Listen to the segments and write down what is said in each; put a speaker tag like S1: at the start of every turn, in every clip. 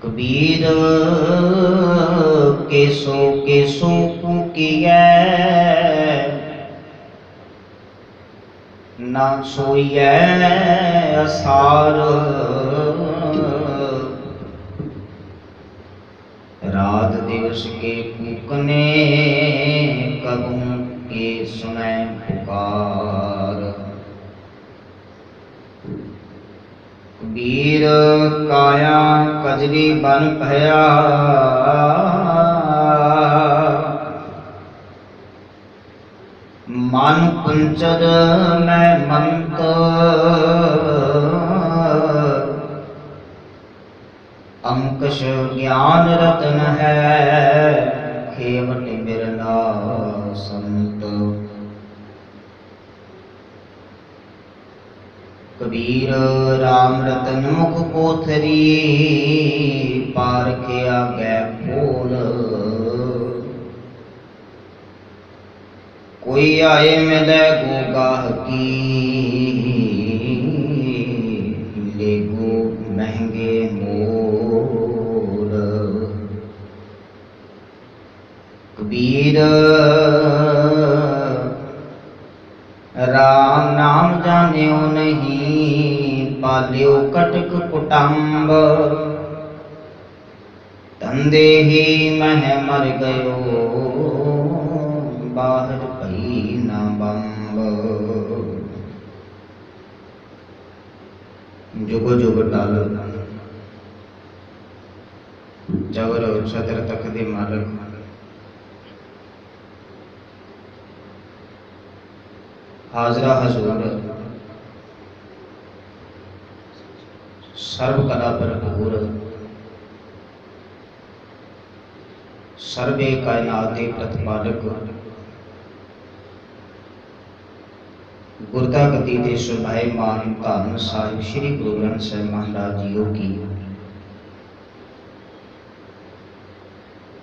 S1: कबीर केसो केसो कूकिया ना सोइए असार। रात दिवस के कूकने कबूं के सुनै पुकार। कबीर काया कजरी बन भया मन कुंचर मैं मंत। अंकुश ज्ञान रतन है खेवट बिरला संत। कबीर राम रतन मुख पोथरी पारखे आगे खोल। कोई आए मिले गोगाह की ले गो महंगे मोल। कबीर राम नाम जान्यो नहीं पाल्यो कटक कुटुंब। धंधे ही मह मर गयो बाहर भई न बंब। जुग जुग टल जवर सदर तक दे मालक हाजरा हजूर सर्व कला भरपूर सर्वे कायनात के प्रतिपालक गुरता गति के सुभायमान धन साहिब श्री गुरु ग्रंथ साहिब महाराज जीओ की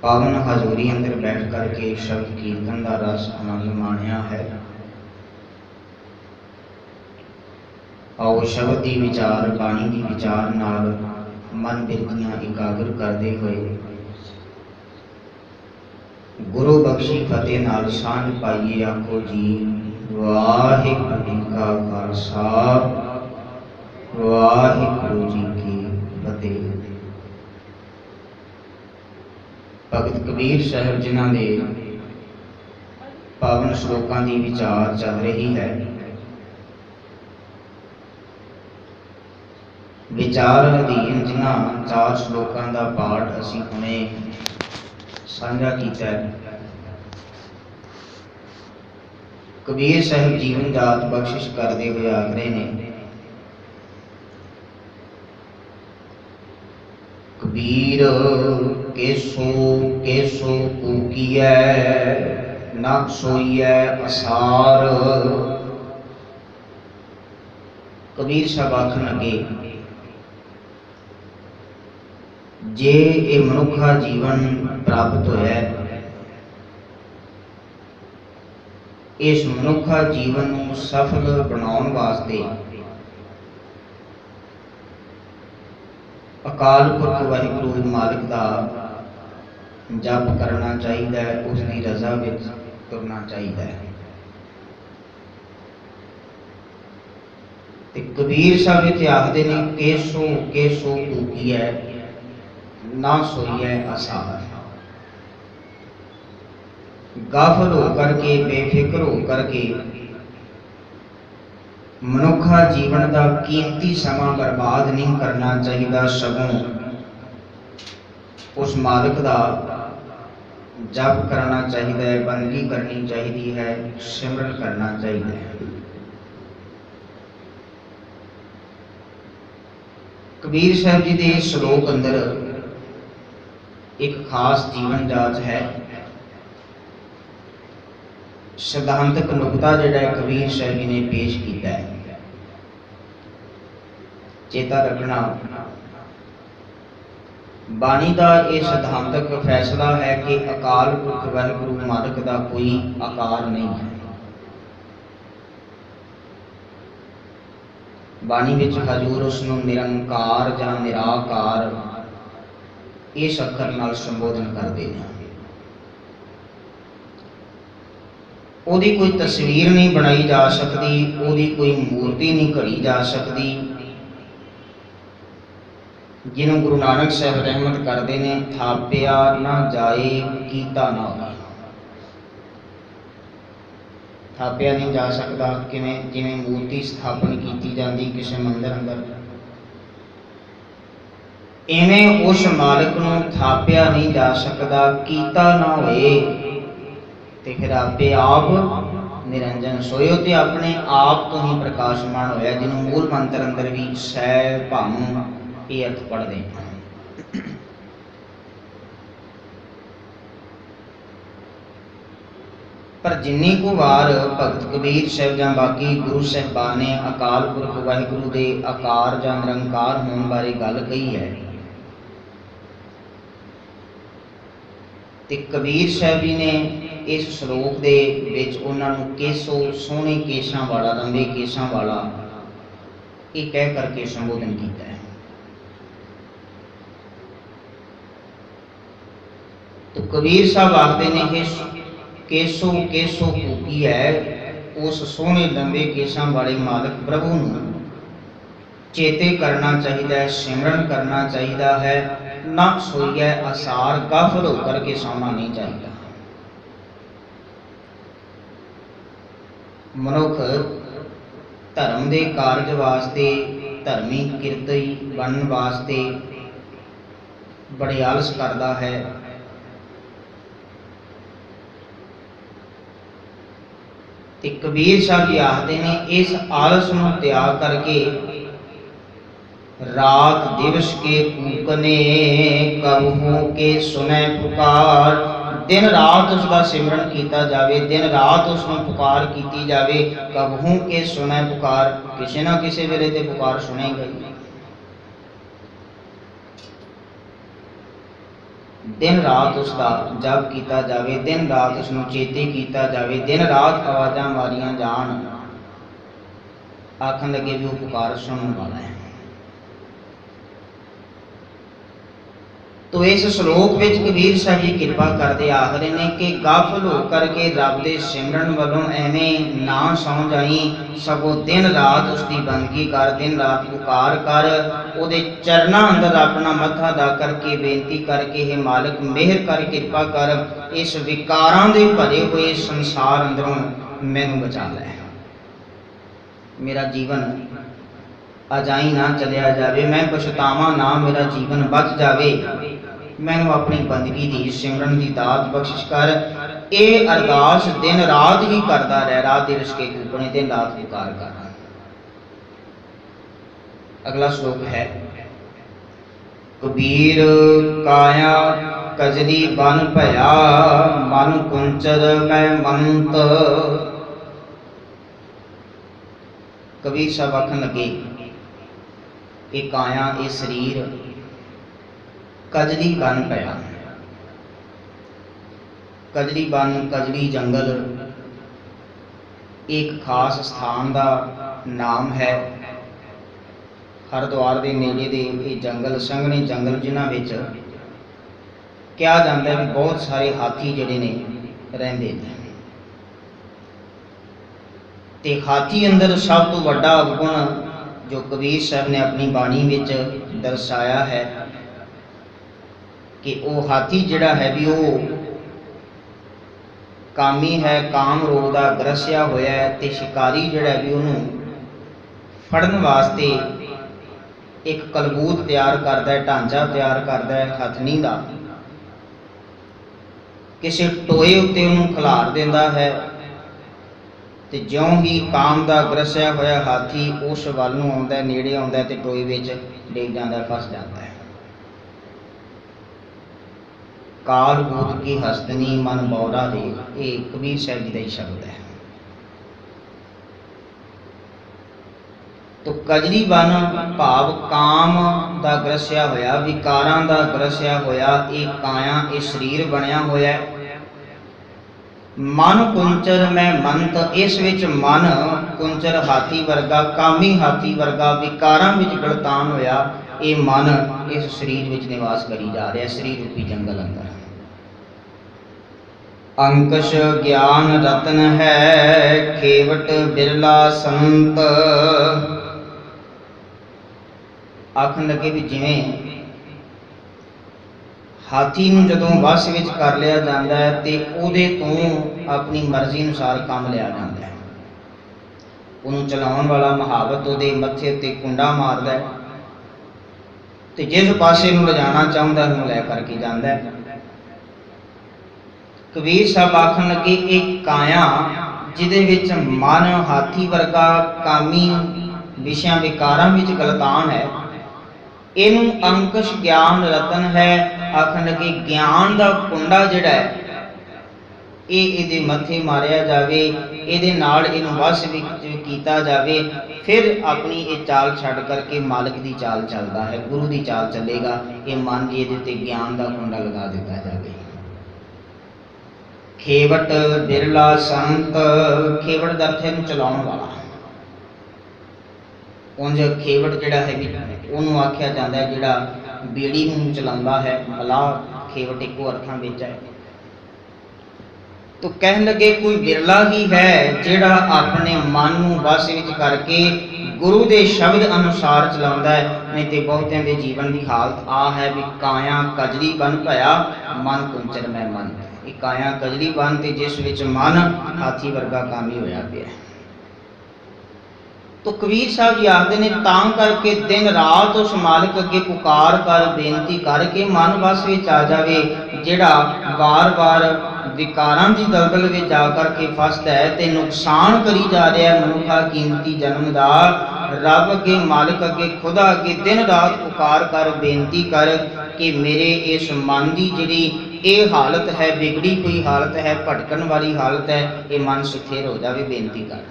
S1: पावन हजूरी अंदर बैठ करके शब्द कीर्तन का रस आनंद माणिया है। आओ शब्द की विचार बाणी की विचार नाल मन बिरतियां एकाग्र करते हुए गुरु बख्शी फतेह नाल सांझ पाइए। आखो जी वाहिगुरू जी का खालसा वाहिगुरू जी की फतेह। भगत कबीर साहब जिन्हां दे पावन श्लोकां की विचार चल रही है। विचार अधीन जिन्हां 4 श्लोकां का पाठ असीं हुणे साझा कीता है। कबीर साहब जीवन जात बख्शिश करते हुए आख रहे ने कबीर केसो केसो कूकिया ना सोइए असार। कबीर साहब आखन लगे जे ये मनुखा जीवन प्राप्त होया इस मनुखा जीवन को सफल बनाने वास्ते अकाल पुरख वाहिगुरू मालिक का जप करना चाहिए, उसकी रजा विच तुरना चाहिए। कबीर साहब इत्थे आखदे ने केसो केसो कूकी है ना सोइए असार। गाफल होकर के बेफिक्र होकर के मनुखा जीवन का कीमती समा बर्बाद नहीं करना चाहिए, सगों उस मालिक का जप करना चाहिए, बंदगी करनी चाहिए है, सिमरन करना चाहिए। कबीर साहब जी के श्लोक अंदर एक खास जीवन जाच है। सिद्धांतक नुकता जिहड़ा कबीर साहब जी ने पेश किया है, चेता रखना बाणी का यह सिद्धांतक फैसला है कि अकाल पुरख वाहिगुरू मालिक का कोई आकार नहीं है। बाणी विच हजूर उसनूं निरंकार जां निराकार इस अखर नाल संबोधन करते हैं। ओदी कोई तस्वीर नहीं बनाई जा सकती, ओदी कोई मूर्ति नहीं घड़ी जा सकती। जिन्हों गुरु नानक साहब रहमत करते हैं, थापिया ना जाए कीता ना होए। थापिया नहीं जा सकता, किवें जिवें मूर्ति स्थापन की जाती किसी मंदिर अंदर, इवें उस मालिक नूं थापिया नहीं जा सकता, कीता ना होए। ते फिर आपे आप निरंजन सोयो ते अपने आप तो ही प्रकाशमान होया, जिन्हों मूल मंत्र अंदर भी सै भम ये अर्थ पढ़ते हैं। पर जिन्नी को वार भगत कबीर साहब या बाकी गुरु साहबान ने अकाल पुरख वाहिगुरु के आकार या निरंकार होने बारे गल कही है, ते कबीर साहब जी ने इस श्लोक दे विच उन्हां नूं केसो सोहणे केशां वाला, लंबे केशां वाला ये कह करके संबोधन किया है। तो कबीर साहब आखते ने कि केसो केसो भूखी है, उस सोहणे लंबे केशां वाले मालिक प्रभु नूं चेते करना चाहिए, सिमरन करना चाहिए है, ना सोइए आसार गाफल होकर के सोना नहीं चाहिए। मनुख धर्म के कारज वास्ते, धर्मी किरती बनने वास्ते बड़े आलस करता है। ते कबीर साहब जी आखते हैं, इस आलस नूं त्याग करके रात दिवस के कूकने कबहू के सुने पुकार, दिन रात उसका सिमरन किया जाए, दिन रात उसमें पुकार की जाए। कबहू के सुने पुकार, किसी ना किसी वेले ते पुकार सुने गई। दिन रात उसका जप किया जाए, दिन रात उसनूं चेते किया जाए, दिन रात आवाज़ां मारियां जान, आखन लगे भी वो पुकार सुनने वाला है। तो इस श्लोक में कबीर साहब जी कृपा करते आखते ने कि गाफल होकर के रब के सिमरन वालों एवें ना सौ जाई, सगों दिन रात उसकी बंदगी कर, दिन रात पुकार कर, उहदे चरना अंदर अपना मत्था दा करके बेनती करके, हे मालिक मेहर कर, कृपा कर, इस विकारां दे भरे हुए संसार अंदरों मैनू बचा लै, मेरा जीवन अजाई ना चलिया जाए, मैं पछतावा ना, मेरा जीवन बच जाए, मैनू अपनी बंदगी की सिमरन की दात बख्शिश कर। ये अरदास दिन रात ही करता रह, रात दिवस के कूपने दिन रात पुकार कर। अगला श्लोक है, कबीर काया कजरी बन भया, मन कुंचर मैं मंत। कबीर साहब आखन लगे, ये काया ये शरीर कजरी बन पाया। कजरी बन, कजरी जंगल एक खास स्थान का नाम है। हरिद्वार के नेड़े दे ये जंगल, संघने जंगल जिन्हां विच कहा जाता है कि बहुत सारे हाथी जिहड़े ने रहिंदे ने। ते हाथी अंदर सब तो वड्डा अवगुण जो कबीर साहब ने अपनी बाणी विच दर्शाया है कि वो हाथी जिहड़ा है भी वो कामी है, काम रोग का ग्रसिया होया है, ते शिकारी जिहड़ा भी उन्होंने फड़न वास्ते एक कलबूत तैयार करता है, ढांचा तैयार करता है हथनी का, किसी टोए उत्ते उन्होंने खिलार देता है, ते ज्यों ही काम का ग्रसिया होया हाथी उस वल नूं आउंदा, नेड़े आउंदा ते टोए विच डिग जांदा, फस जाता है। काल बूत की हस्तनी मन बौरा दे, ये कबीर साहब जी का ही शब्द है। तो कजरी बन भाव काम का ग्रसिया होया, विकारां का ग्रसिया होया, एक काया ये शरीर बनया होया। मन कुंचर मैं मंत, इस विच मन कुंचर हाथी वर्गा, कामी हाथी वर्गा, विकारां विच गलतान होया। ये मन इस शरीर विच निवास करी जा रहा, शरीर रूपी जंगल अंदर। अंकुश ज्ञान रतन है, खेवट बिरला संत। आखन लगे भी जिवें हाथी नूं जदों वस विच कर लिया जाता है तो उहदे तों अपनी मर्जी अनुसार काम लिया जाता है। उन्होंने चलाउण वाला महावत उहदे मत्थे उत्ते कुंडा मारदा है ते जिस पासे नूं लिजाना चाहुंदा है उहनूं लै करके जांदा है। कबीर साहब आखन लगे एक काया जिहदे विच मन हाथी वर्गा कामी विषयां विकारां विच गलतान है, इनू अंकुश ज्ञान रतन है। आखन लगे ज्ञान दा कुंडा जिहड़ा है ये मथे मारिया जावे, ये नाल इनू वस विच कीता जावे, फिर अपनी ये चाल छड्ड करके मालिक दी चाल चलदा है, गुरु दी चाल चलेगा। ये मन जी इहदे ते ज्ञान दा कुंडा लगा दिता जावे। खेवट बिरला संत, खेवट दा अर्थ है चलाउण वाला। उंज खेवट जिहड़ा है भी उहनूं आख्या जांदा है जिहड़ा बेड़ी नूं चलाउंदा है, मलाह खेवट इक्को अर्थां विच है। तो कहन लगे कोई बिरला ही है जिहड़ा अपने मन नूं वस विच करके गुरु दे शब्द अनुसार चलाउंदा है। नहीं तो बहुतिਆਂ दे जीवन की हालत आ है भी काया कजली बन भया, मन कुंचन मैं मन। ये काया कजली बन ते जिस विच मन हाथी वर्गा कामी होया पिया। तो कबीर साहब जी आखते ने तां करके दिन रात उस मालिक अगे पुकार कर बेनती करके मन वस विच आ जावे, जिहड़ा बार बार विकारां दी दलदल विच जा करके फसदा है ते नुकसान करी जा रहा है मनुखा कीमती जन्म दा। रब अगे मालिक अगे खुदा अगे दिन रात पुकार कर बेनती कर कि मेरे इस मन की जिहड़ी ये हालत है, बिगड़ी हुई हालत है, भटकन वाली हालत है, ये मन स्थिर हो जाए, बेनती कर।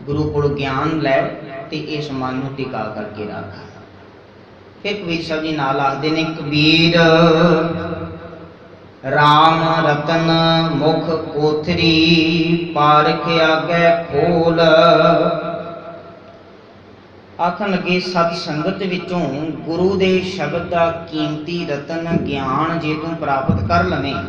S1: गुरु को ज्ञान लै ते इस मन नूं टिका करके रख। फिर कबीर साहब जी नाल आखदे ने कबीर राम रतन मुख कोथरी, पारख आगे खोल। आखन लगे सत संगत विचों गुरु दे शब्द दा कीमती रतन ज्ञान जे तू प्राप्त कर लवें,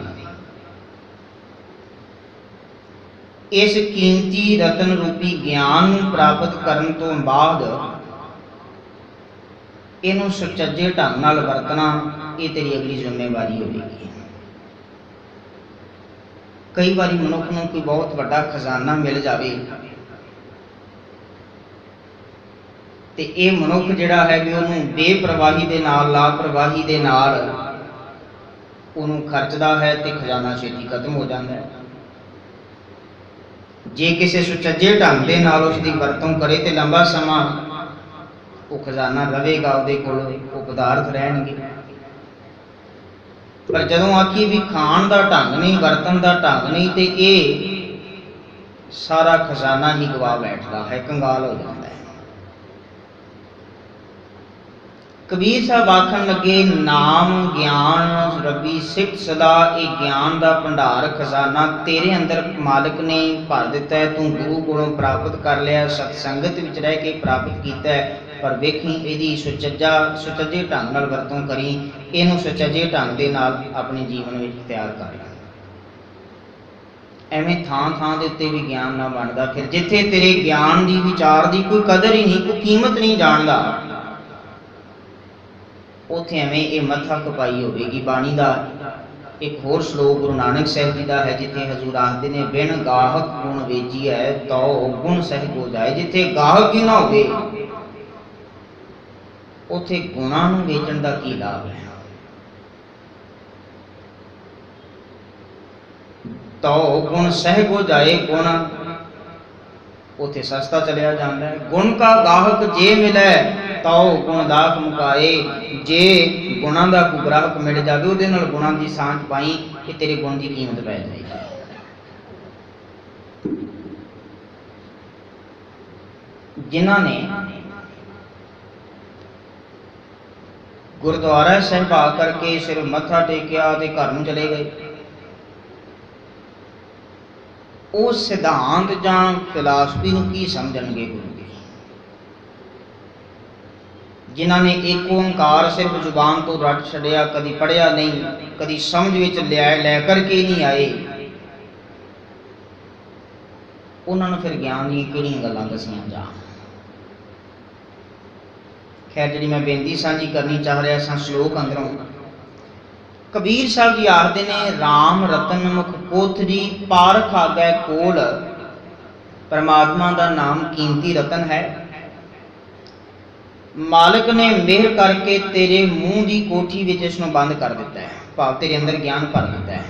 S1: इस कीमती रतन रूपी ज्ञान प्राप्त करने तो बाद इनू सुचज्जे ढंग नाल वरतना, ये तेरी अगली जिम्मेवारी होगी। कई बार मनुख नूं कोई बहुत बड़ा खजाना मिल जाए तो ये मनुख जिहड़ा है भी उन्होंने बेप्रवाही दे नाल लापरवाही दे नाल उन्होंने खर्चदा है तो खजाना छेती खत्म हो जाता है। जे किसी सुचज्जे ढंग दे नाल उसकी वरतों करे तो लंबा समा वो खजाना रहेगा, उहदे कोल वो पदार्थ रहणगे। पर जदों आखी भी खाण दा ढंग नहीं, वरतन दा ढंग नहीं, तो ये सारा खजाना ही गवा बैठदा है, कंगाल हो जाता है। कबीर साहब आखन लगे नाम ज्ञान रबी सिफ्त सदा, ये ज्ञान का भंडार खजाना तेरे अंदर मालिक ने भर दिता है। तू गुरु कोलों प्राप्त कर लिया, सत्संगत विच रह के प्राप्त किया है। पर वेखी इहदी सुचज्जे ढंग नाल वरतों करी, इहनूं सुचज्जे ढंग दे नाल अपने जीवन में तैयार कर। एवें थां थां दे उत्ते भी ज्ञान ना बनदा, फिर जिथे तेरे ज्ञान की विचार की कोई कदर ही नहीं, कोई कीमत नहीं जानदा, उत्थे एवें ये मत्था खपाई होगी। बाणी का एक होर श्लोक गुरु नानक साहिब जी का है, जिथे हजूर आखते ने बिन गाहक गुण वेजी है तो गुण सहज हो जाए। जिथे गाहक ही ना होवे उथे गुणां नूं वेचण दा की लाभ है। तो गुण सहज हो जाए, गुण उथे सस्ता चलिया जाता है। गुण का गाहक जे मिले तो गुण दाख मुकाए। जे गुणों का कोई ग्राहक मिल जाए उहदे नाल गुणों की सांझ पाई कि तेरे गुण की कीमत पै जाएगी। जिन्हां ने गुरुद्वारा साहिब आ करके सिर मत्था टेकिया ते घर नूं चले गए, वो सिद्धांत जां फिलासफी नूं की समझणगे गुरु जिन्होंने एक ओंकार सिर्फ जुबान तो रट छड़िया, कदी पढ़िया नहीं, कदी समझ विच लै करके नहीं आए, उन्होंने फिर ज्ञान दी किहड़ियां गल्लां दसियां जा। खैर जी मैं बेनती साझी करनी चाह रहा सा श्लोक अंदरों। कबीर साहब जी आखते ने, राम रतन मुख कोथरी पारख आगै कोल। परमात्मा का नाम कीमती रतन है। मालिक ने मेहर करके तेरे मुंह की कोठी विच इसनूं बंद कर दिता है, भाव तेरे अंदर ज्ञान भर दिता है।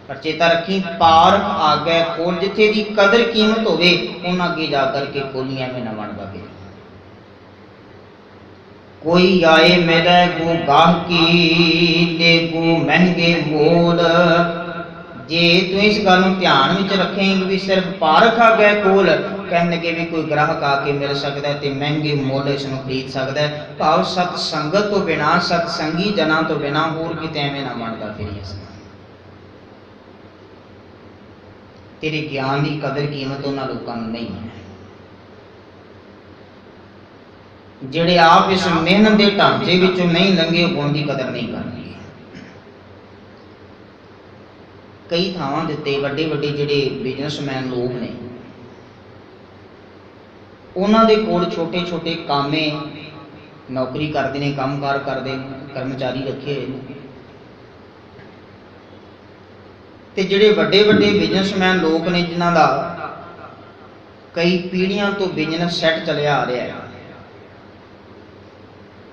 S1: पर चेता रखी, पारख आगे खोल, जिथे दी कदर कीमत होवे उन्हां अगे जा करके खोलियां में न बनदा फिर। कोई आए मेरे गो गाहकी ले गो महंगे मोल। जे तू इस गल नूं ध्यान विच रखेंगे भी सिर्फ पारख आ गए कोल, कहन लगे भी कोई ग्राहक आके मिल सकता है तो महंगे मुल इसनूं खरीद सकता है। भाव सत संगत तो बिना, सतसंगी जना तो बिना होर किते एवें ना बनदा फिर। इस तेरे ज्ञान की कदर कीमत उन्हां लोकां नूं नहीं है जिहड़े आप इस मेहनत के ढांचे विचों नहीं लंघे, गुण की कदर नहीं करते। कई थावां दे उत्ते वड्डे वड्डे जिहड़े बिजनेसमैन लोग ने, उन्हां दे कोल छोटे छोटे कामे नौकरी करते हैं, काम कार करते, कर्मचारी रखे हुए। ते जिहड़े वड्डे वड्डे बिजनेसमैन लोग ने, जिन्हां दा कई पीढ़ियां तो बिजनेस सैट चलिया आ रहा है,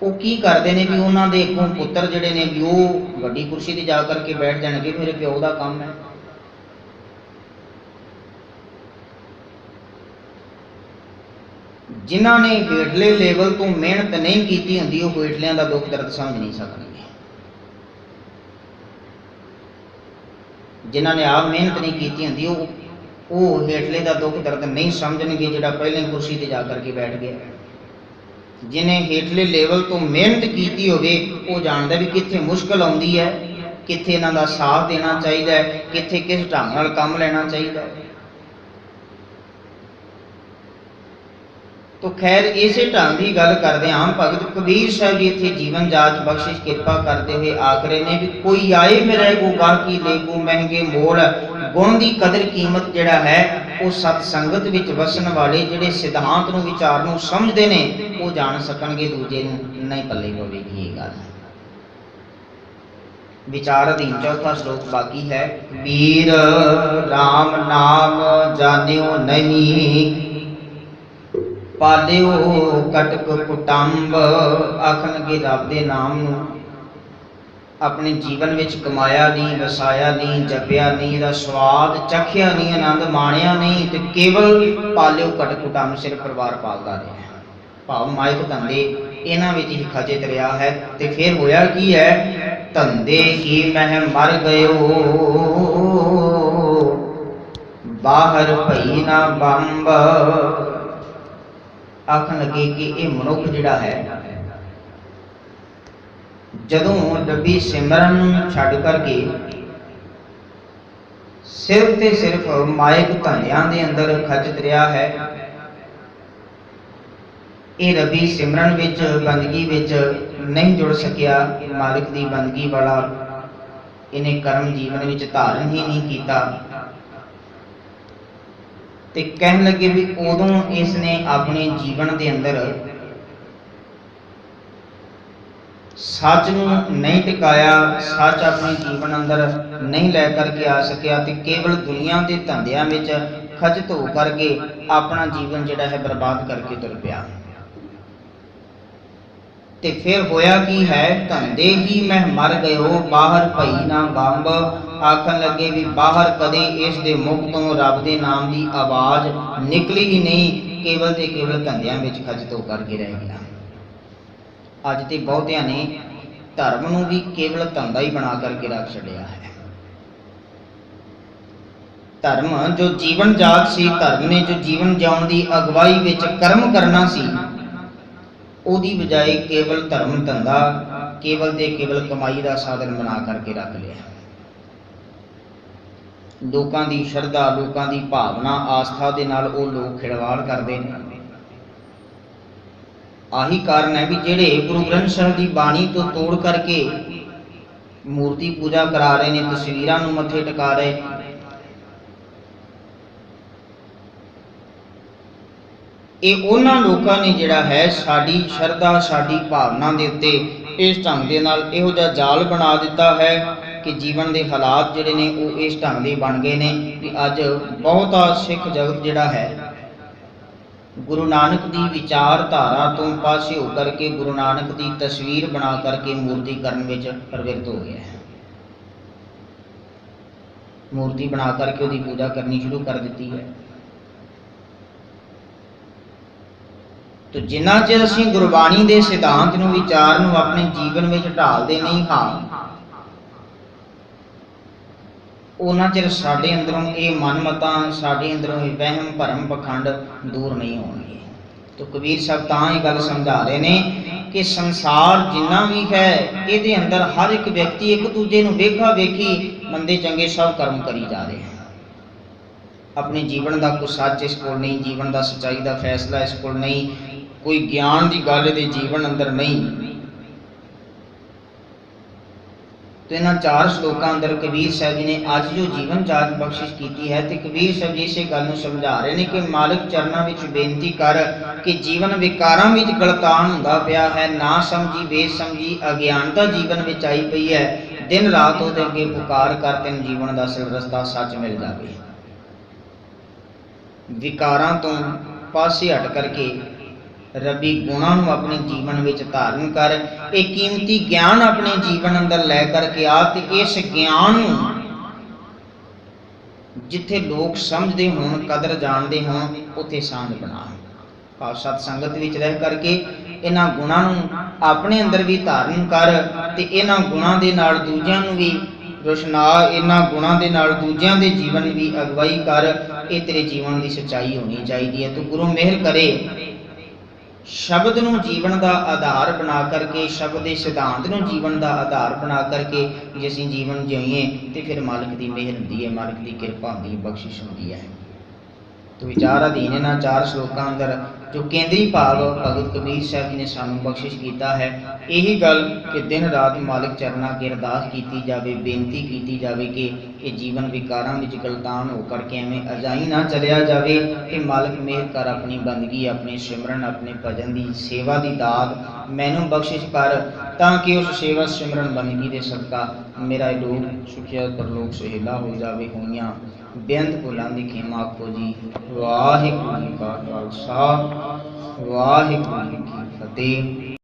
S1: वो की करते हैं भी उन्होंने अगों पुत्र जिहड़े ने भी वो वड्डी कुर्सी ते जा करके बैठ जाएंगे, मेरे प्यो का काम है। जिन्होंने हेठले लेवल तो मेहनत नहीं की होंदी, वो हेठलियां का दुख दर्द समझ नहीं सकते। जिन्होंने आप मेहनत नहीं की होंदी, वो हेठले का दुख दर्द नहीं समझणगे, जिहड़ा पहले कुर्सी ते जा करके बैठ गया। जिन्हें हेठले लेवल तो मेहनत की होवे, वो जानता भी कित्थे मुश्किल आउंदी है, कित्थे इन्हां दा साथ देना चाहिए, कित्थे किस ढंग नाल काम लेना चाहिए। तो खैर इसे ढंग की गल करते हैं, भगत कबीर साहब जी इत्थे जीवन जाच बख्शिश कृपा करते हुए आखरे ने भी कोई आए मेरे को गाहकी ले को महंगे मोल। गुण की कदर कीमत जिहड़ा है वो सतसंगत विच वसन वाले जिहड़े सिद्धांत नूं विचार नूं समझदे ने, वो जान सकणगे, दूजे नूं नहीं पल्ले पवेगी। ये गल विचार अधीन चौथा श्लोक बाकी है। वीर राम नाम जानियो नहीं, पालियो कटक कुटंब। आखणगे रब दे नाम नूं अपने जीवन विच कमाया नहीं, वसाया नहीं, जपिया नहीं, इहदा स्वाद चखिया नहीं, आनंद माणिया नहीं, ते केवल पालियो कटक कुटंब, सिर परिवार पालदा रहा। भाव माइक धंधे इन्हां विच ही खचित रहा है। ते फिर होया की है, धंधे की मह मर गयो, बाहर भई ना बंब। आखन लगे कि ये मनुख जिहड़ा है, जदों डब्बी सिमरन छड्ड करके सिर्फ ते सिर्फ माइक धंधियां दे अंदर खचित रहा है, ये रबी सिमरन विच बंदगी विच नहीं जुड़ सकिया, मालिक दी बंदगी वाला इन्हें कर्म जीवन विच धारण ही नहीं किया। ते कहन लगे भी उदों इसने अपने जीवन के अंदर सच नूं नहीं टिकाया, सच अपने जीवन अंदर नहीं लै करके आ सकिया, ते केवल दुनिया के धंधियां विच खचित हो करके अपना जीवन जिहड़ा है बर्बाद करके तुर पिया। ते फिर होया की है, धंधे ही मह मर गयो, बाहर भई ना बंब। आखन लगे भी बाहर कदे इस दे मुख तो रब दे नाम की आवाज़ निकली ही नहीं, केवल ते केवल धंधियां विच खचित हो करके रह गया। अज ते बहुतियां ने धर्म नूं भी केवल धंधा ही बना करके रख छड़िया है। धर्म जो जीवन जात सी, धर्म ने जो जीवन जिउण दी अगवाई विच कर्म करना सी, ओदी बजाय केवल धर्म धंधा, केवल ते केवल कमाई का साधन बना करके रख लिया। लोगों की श्रद्धा, लोगों की भावना, आस्था के नाल वो लोग खिलवाड़ करते हैं। आही कारण है भी जेड़े गुरु ग्रंथ साहिब की बाणी तो तोड़ करके मूर्ति पूजा करा रहे ने, तस्वीरां नूं मत्थे टिका रहे, ये उन्हां लोकां ने जिहड़ा है साडी शरधा साडी भावना दे उत्ते इस ढंग दे नाल इहो जिहा जाल बना दिता है कि जीवन के हालात जिहड़े ने वो इस ढंग दे बन गए ने कि अज बहुता सिख जगत जिहड़ा है गुरु नानक की विचारधारा तो पासे होकर के गुरु नानक की तस्वीर बना करके मूर्तिकरण विच प्रवृत्त हो गया है। मूर्ति बना करके उसकी पूजा करनी शुरू कर दी है। तो जिन्ना चिर असीं गुरबाणी के सिद्धांत नूं विचार नूं अपने जीवन में ढालते नहीं हाँ, उन्ना चिर साडे अंदरों ये मनमतां साडे अंदरों ये वहम भरम पखंड दूर नहीं होणगे। तो कबीर साहब तां ये गल समझा रहे ने कि संसार जिन्ना भी है ये अंदर हर एक व्यक्ति एक दूजे नूं वेखा वेखी मंदे चंगे सब कर्म करी जा रहे हैं। अपने जीवन का कोई सच इस कोल नहीं, जीवन का सच्चाई का फैसला इस कोल नहीं, कोई ज्ञान की गल दे जीवन अंदर नहीं। तो इन्हां 4 श्लोकां अंदर कबीर साहब जी ने अज जो जीवन जाच बख्शिश की है तो कबीर साहब जी इसे गल नूं समझा रहे हैं कि मालिक चरनां विच बेनती कर कि जीवन विकारां विच गलतान हुंदा पिया है, ना समझी बेसमझी अज्ञानता जीवन विच आई पई है। दिन रात उहदे अगे पुकार कर तैनूं जीवन दा असल रस्ता सच मिल जावे। विकारां तो पासे हट करके रबी गुणां नूं अपने जीवन विच धारण कर, एक कीमती ज्ञान अपने जीवन अंदर लै करके आ ते इस ज्ञान नूं जिथे लोग समझते होण कदर जानते होण उत्थे सांझ बना। भाव सत्संगत विच रह करके इन्हां गुणां नूं अपने अंदर भी धारण कर ते इन्हां गुणां दे नाल दूजिआं नूं भी रोशना, इन्हां गुणां दे नाल दूजिआं दे जीवन भी अगवाई कर। ये तेरे जीवन की सच्चाई होनी चाहिए है। तो गुरु मेहर करे शब्द नूं जीवन का आधार बना करके, शब्द के सिद्धांत नूं जीवन का आधार बना करके जे असीं जीवन जीईए तो फिर मालिक की मेहर हुंदी है, मालिक की किरपा हुंदी है, बख्शिश हुंदी है। तो विचार अधीन इन्हां 4 श्लोकां अंदर जो केंद्री भाव भगत कबीर साहब जी ने सानू बख्शिश किया है, यही गल कि दिन रात मालिक चरना की अरदास की जाए, बेनती की जाए कि ये जीवन विकारां विच गलतान होकर के एवें अजाई ना चलिया जाए कि मालिक मेहर कर अपनी बंदगी, अपने सिमरन, अपने भजन की सेवा की दात मैनू बख्शिश कर, ताकि उस सेवा सिमरन बंदगी के सदका मेरा लोक सुखिया परलोक सुहेला हो जाए। होइयां बेअंत भुलां दी खेमा आखो जी। वाहिगुरू जी का खालसा, वाहिगुरू जी की फतेह।